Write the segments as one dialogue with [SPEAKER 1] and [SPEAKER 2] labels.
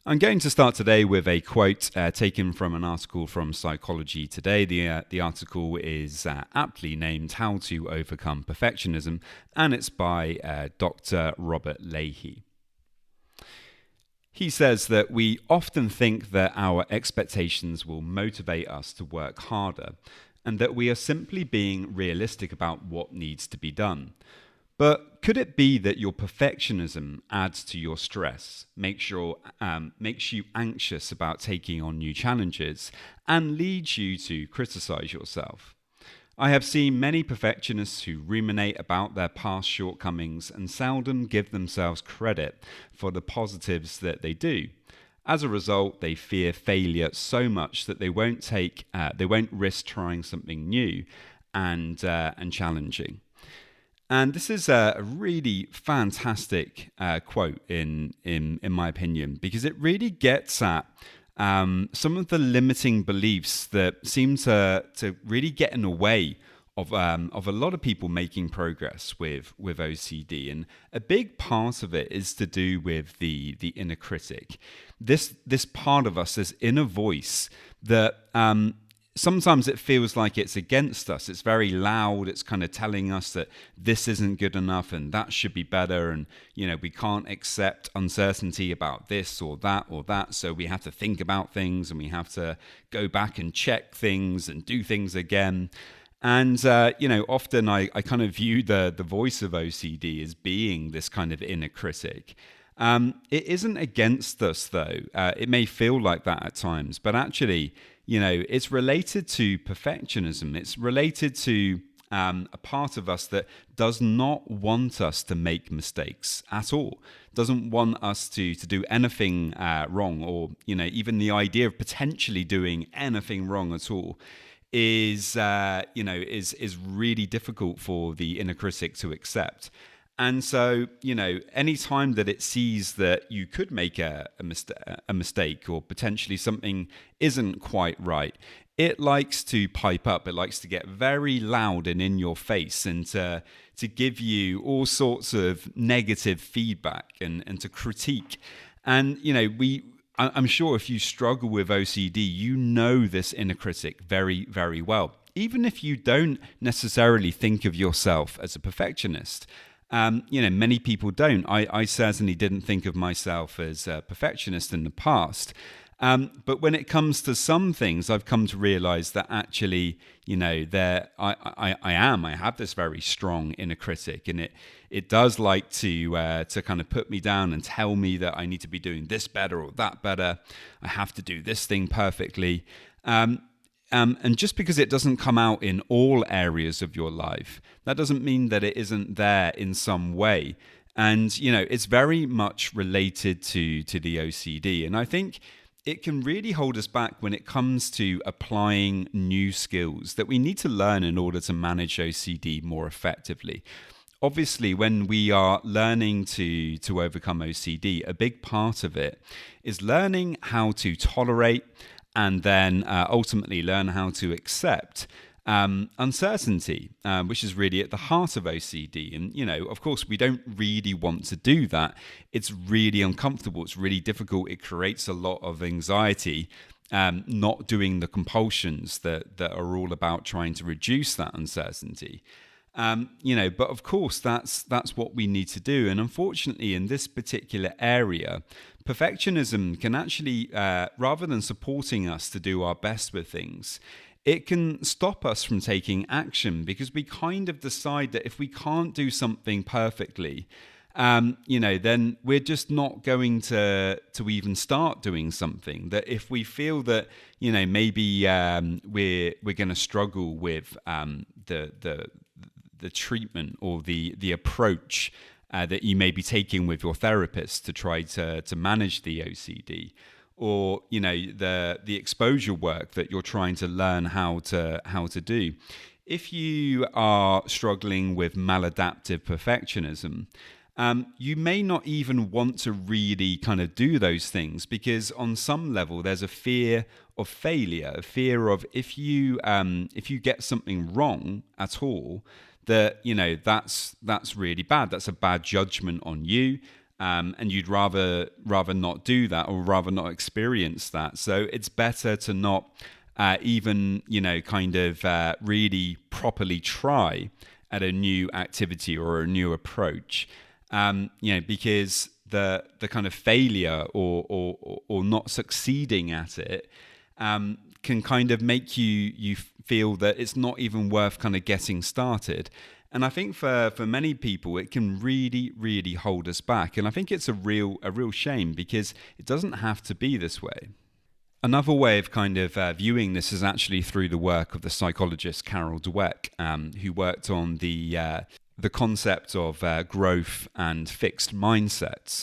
[SPEAKER 1] I'm going to start today with a quote taken from an article from Psychology Today. The article is aptly named How to Overcome Perfectionism, and it's by Dr. Robert Leahy. He says that we often think that our expectations will motivate us to work harder, and that we are simply being realistic about what needs to be done. But could it be that your perfectionism adds to your stress, makes you anxious about taking on new challenges, and leads you to criticize yourself? I have seen many perfectionists who ruminate about their past shortcomings and seldom give themselves credit for the positives that they do. As a result, they fear failure so much that they won't risk trying something new and challenging. And this is a really fantastic quote in my opinion, because it really gets at some of the limiting beliefs that seem to really get in the way of a lot of people making progress with OCD. And a big part of it is to do with the inner critic. This part of us, this inner voice that sometimes it feels like it's against us. It's very loud. It's kind of telling us that this isn't good enough and that should be better. And, we can't accept uncertainty about this or that. So we have to think about things and we have to go back and check things and do things again. And, often I kind of view the voice of OCD as being this kind of inner critic. It isn't against us, though. It may feel like that at times, but actually, it's related to perfectionism. It's related to a part of us that does not want us to make mistakes at all, doesn't want us to do anything wrong, or, even the idea of potentially doing anything wrong at all is really difficult for the inner critic to accept. And so, any time that it sees that you could make a mistake or potentially something isn't quite right, it likes to pipe up. It likes to get very loud and in your face and to give you all sorts of negative feedback and to critique. And, I'm sure if you struggle with OCD, you know this inner critic very, very well. Even if you don't necessarily think of yourself as a perfectionist. Many people don't. I certainly didn't think of myself as a perfectionist in the past. But when it comes to some things, I've come to realize that actually, I have this very strong inner critic, and it does like to kind of put me down and tell me that I need to be doing this better or that better. I have to do this thing perfectly. And just because it doesn't come out in all areas of your life, that doesn't mean that it isn't there in some way. And, it's very much related to the OCD. And I think it can really hold us back when it comes to applying new skills that we need to learn in order to manage OCD more effectively. Obviously, when we are learning to overcome OCD, a big part of it is learning how to tolerate and then ultimately learn how to accept uncertainty, which is really at the heart of OCD. And, of course, we don't really want to do that. It's really uncomfortable. It's really difficult. It creates a lot of anxiety, not doing the compulsions that are all about trying to reduce that uncertainty. But of course, that's what we need to do. And unfortunately, in this particular area, perfectionism can actually, rather than supporting us to do our best with things, it can stop us from taking action, because we kind of decide that if we can't do something perfectly, then we're just not going to even start doing something. That if we feel that, maybe we're going to struggle with the treatment or the approach that you may be taking with your therapist to try to manage the OCD, or the exposure work that you're trying to learn how to do. If you are struggling with maladaptive perfectionism, you may not even want to really kind of do those things, because on some level there's a fear of failure, a fear of if you get something wrong at all, that that's really bad. That's a bad judgment on you. and you'd rather not do that, or rather not experience that. So it's better to not even really properly try at a new activity or a new approach, because the kind of failure or not succeeding at it can kind of make you feel that it's not even worth kind of getting started. And I think for many people, it can really, really hold us back. And I think it's a real shame, because it doesn't have to be this way. Another way of kind of viewing this is actually through the work of the psychologist Carol Dweck, who worked on the concept of growth and fixed mindsets.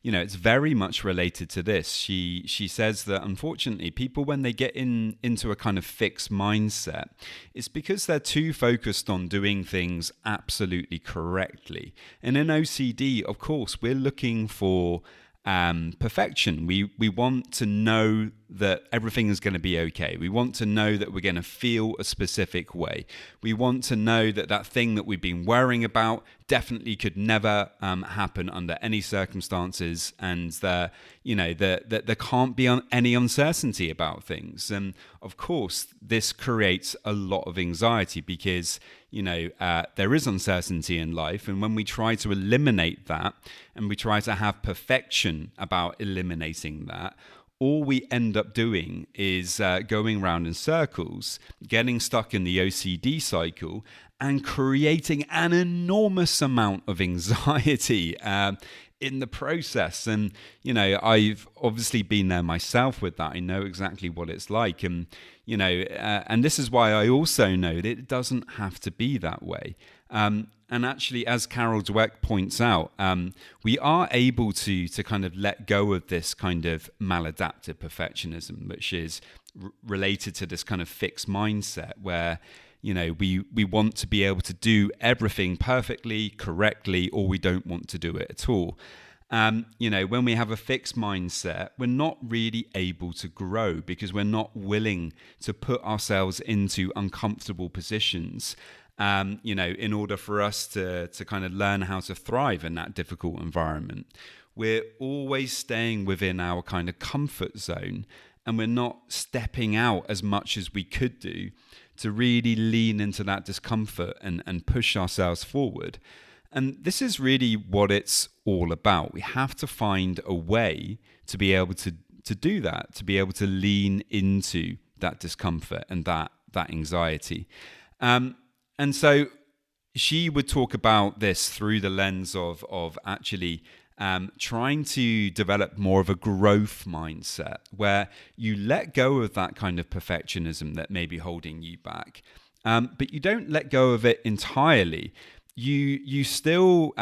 [SPEAKER 1] It's very much related to this. She says that unfortunately, people, when they get into a kind of fixed mindset, it's because they're too focused on doing things absolutely correctly. And in OCD, of course, we're looking for perfection. We want to know that everything is going to be okay. We want to know that we're going to feel a specific way. We want to know that that thing that we've been worrying about definitely could never happen under any circumstances, and that there can't be any uncertainty about things. And of course, this creates a lot of anxiety, because there is uncertainty in life, and when we try to eliminate that, and we try to have perfection about eliminating that, all we end up doing is going around in circles, getting stuck in the OCD cycle, and creating an enormous amount of anxiety in the process. And, I've obviously been there myself with that. I know exactly what it's like. And, and this is why I also know that it doesn't have to be that way. And actually, as Carol Dweck points out, we are able to kind of let go of this kind of maladaptive perfectionism, which is related to this kind of fixed mindset where, we want to be able to do everything perfectly, correctly, or we don't want to do it at all. When we have a fixed mindset, we're not really able to grow, because we're not willing to put ourselves into uncomfortable positions, in order for us to kind of learn how to thrive in that difficult environment. We're always staying within our kind of comfort zone, and we're not stepping out as much as we could do to really lean into that discomfort and push ourselves forward. And this is really what it's all about. We have to find a way to be able to do that, to be able to lean into that discomfort and that anxiety. And so she would talk about this through the lens of actually trying to develop more of a growth mindset, where you let go of that kind of perfectionism that may be holding you back, but you don't let go of it entirely. You still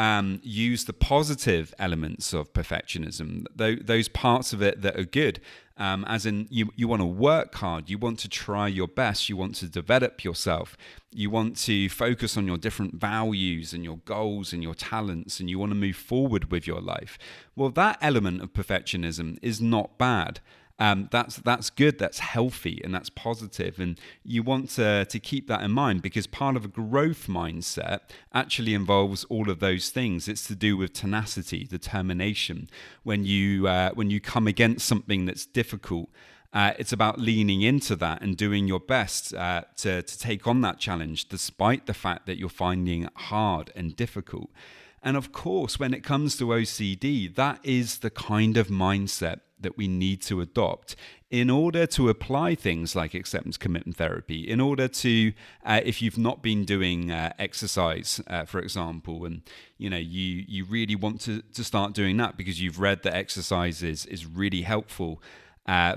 [SPEAKER 1] use the positive elements of perfectionism, those parts of it that are good, as in you want to work hard, you want to try your best, you want to develop yourself, you want to focus on your different values and your goals and your talents, and you want to move forward with your life. Well, that element of perfectionism is not bad. That's good, that's healthy, and that's positive. And you want to keep that in mind, because part of a growth mindset actually involves all of those things. It's to do with tenacity, determination. When you come against something that's difficult, it's about leaning into that and doing your best to take on that challenge, despite the fact that you're finding it hard and difficult. And of course, when it comes to OCD, that is the kind of mindset that we need to adopt in order to apply things like acceptance commitment therapy, in order to, if you've not been doing exercise, for example, and you really want to start doing that because you've read that exercise is really helpful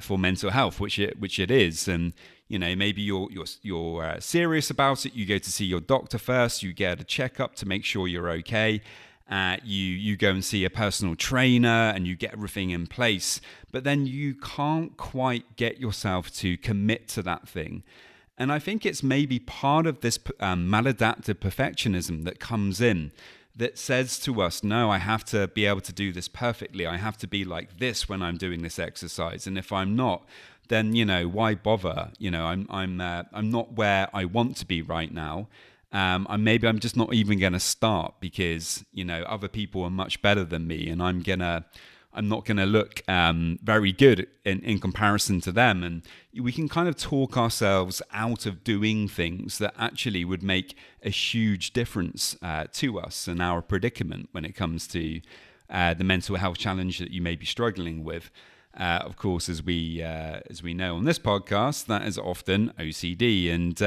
[SPEAKER 1] for mental health, which it is. And maybe you're serious about it. You go to see your doctor first. You get a checkup to make sure you're okay. You go and see a personal trainer and you get everything in place, but then you can't quite get yourself to commit to that thing. And I think it's maybe part of this maladaptive perfectionism that comes in, that says to us, no, I have to be able to do this perfectly. I have to be like this when I'm doing this exercise. And if I'm not, then, why bother? I'm not where I want to be right now. And maybe I'm just not even going to start because, other people are much better than me, and I'm not going to look very good in comparison to them. And we can kind of talk ourselves out of doing things that actually would make a huge difference to us and our predicament when it comes to the mental health challenge that you may be struggling with. Of course, as we know on this podcast, that is often OCD. And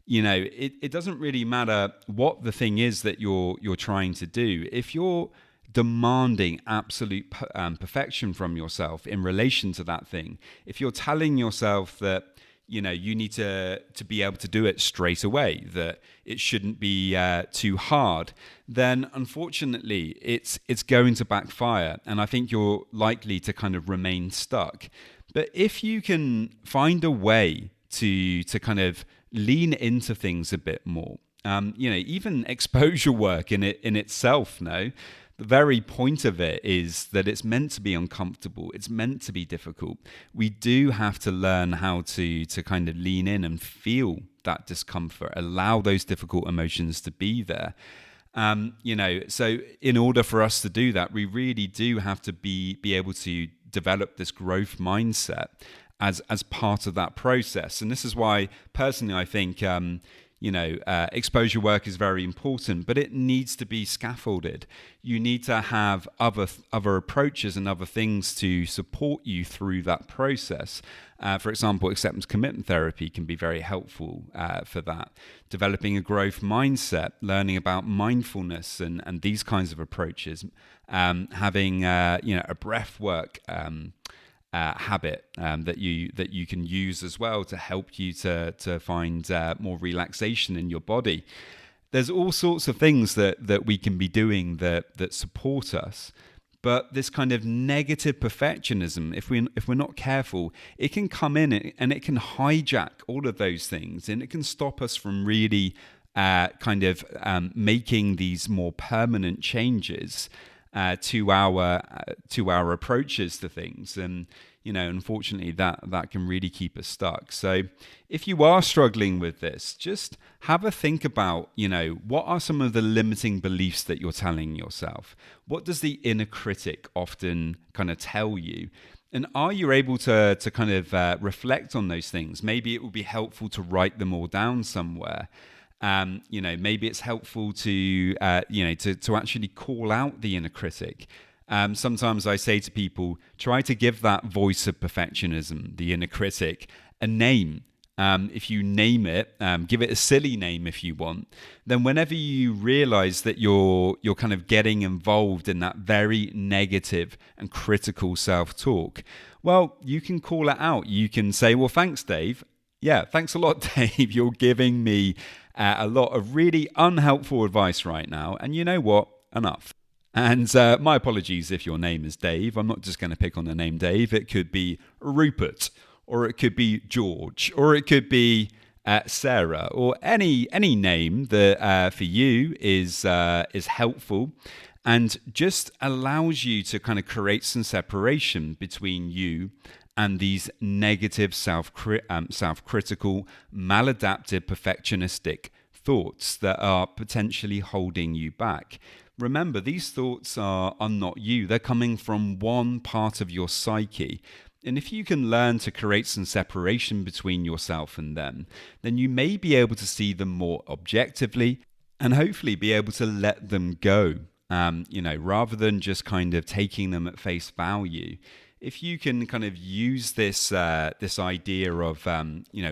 [SPEAKER 1] it doesn't really matter what the thing is that you're trying to do. If you're demanding absolute perfection from yourself in relation to that thing, if you're telling yourself that you need to be able to do it straight away, that it shouldn't be too hard, then unfortunately it's going to backfire, and I think you're likely to kind of remain stuck. But if you can find a way to kind of lean into things a bit more, even exposure work in itself, the very point of it is that it's meant to be uncomfortable. It's meant to be difficult. We do have to learn how to kind of lean in and feel that discomfort, allow those difficult emotions to be there. So in order for us to do that, we really do have to be able to develop this growth mindset as part of that process. And this is why, personally, I think exposure work is very important, but it needs to be scaffolded. You need to have other approaches and other things to support you through that process. For example, acceptance commitment therapy can be very helpful for that. Developing a growth mindset, learning about mindfulness and these kinds of approaches, having a breath work habit that you can use as well to help you to find more relaxation in your body. There's all sorts of things that we can be doing that support us. But this kind of negative perfectionism, if we're not careful, it can come in and it can hijack all of those things, and it can stop us from really making these more permanent changes to our approaches to things. And unfortunately that can really keep us stuck. So if you are struggling with this, just have a think about what are some of the limiting beliefs that you're telling yourself. What does the inner critic often kind of tell you? And are you able to kind of reflect on those things? Maybe it will be helpful to write them all down somewhere. Maybe it's helpful to actually call out the inner critic. Sometimes I say to people, try to give that voice of perfectionism, the inner critic, a name. If you name it, give it a silly name if you want, then whenever you realize that you're kind of getting involved in that very negative and critical self-talk, well, you can call it out. You can say, well, thanks, Dave. Yeah, thanks a lot, Dave. You're giving me a lot of really unhelpful advice right now. And you know what? Enough. And my apologies if your name is Dave. I'm not just going to pick on the name Dave. It could be Rupert, or it could be George, or it could be Sarah, or any name that for you is helpful and just allows you to kind of create some separation between you and these negative self-critical, maladaptive, perfectionistic thoughts that are potentially holding you back. Remember, these thoughts are not you. They're coming from one part of your psyche. And if you can learn to create some separation between yourself and them, then you may be able to see them more objectively and hopefully be able to let them go, rather than just kind of taking them at face value. If you can kind of use this idea of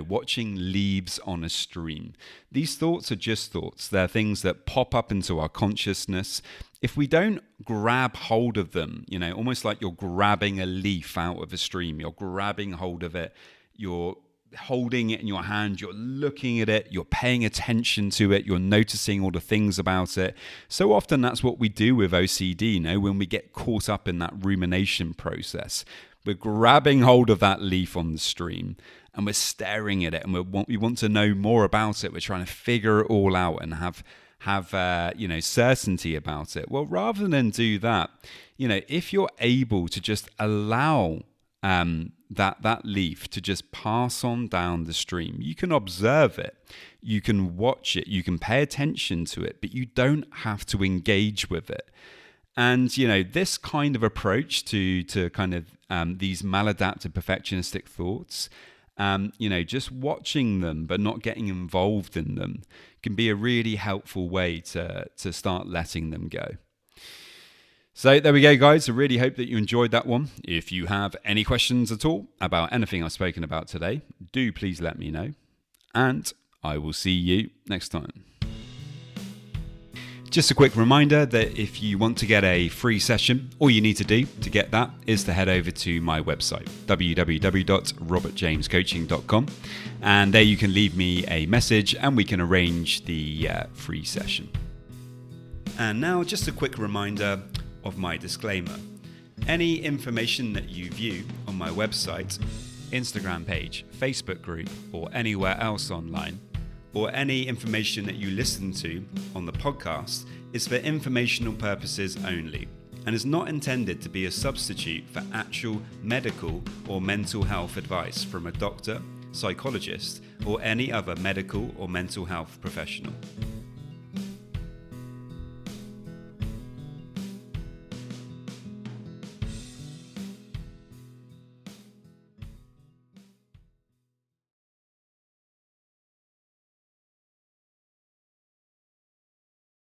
[SPEAKER 1] watching leaves on a stream, these thoughts are just thoughts. They're things that pop up into our consciousness. If we don't grab hold of them, almost like you're grabbing a leaf out of a stream, you're grabbing hold of it, you're holding it in your hand, you're looking at it, you're paying attention to it, you're noticing all the things about it. So often that's what we do with OCD, when we get caught up in that rumination process. We're grabbing hold of that leaf on the stream and we're staring at it, and we want to know more about it. We're trying to figure it all out and have certainty about it. Well, rather than do that, if you're able to just allow that leaf to just pass on down the stream. You can observe it, you can watch it, you can pay attention to it, but you don't have to engage with it. And, this kind of approach to kind of these maladaptive perfectionistic thoughts, just watching them but not getting involved in them can be a really helpful way to start letting them go. So there we go, guys. I really hope that you enjoyed that one. If you have any questions at all about anything I've spoken about today, do please let me know. And I will see you next time. Just a quick reminder that if you want to get a free session, all you need to do to get that is to head over to my website, www.robertjamescoaching.com. And there you can leave me a message and we can arrange the free session. And now just a quick reminder of my disclaimer. Any information that you view on my website, Instagram page, Facebook group, or anywhere else online, or any information that you listen to on the podcast is for informational purposes only and is not intended to be a substitute for actual medical or mental health advice from a doctor, psychologist, or any other medical or mental health professional.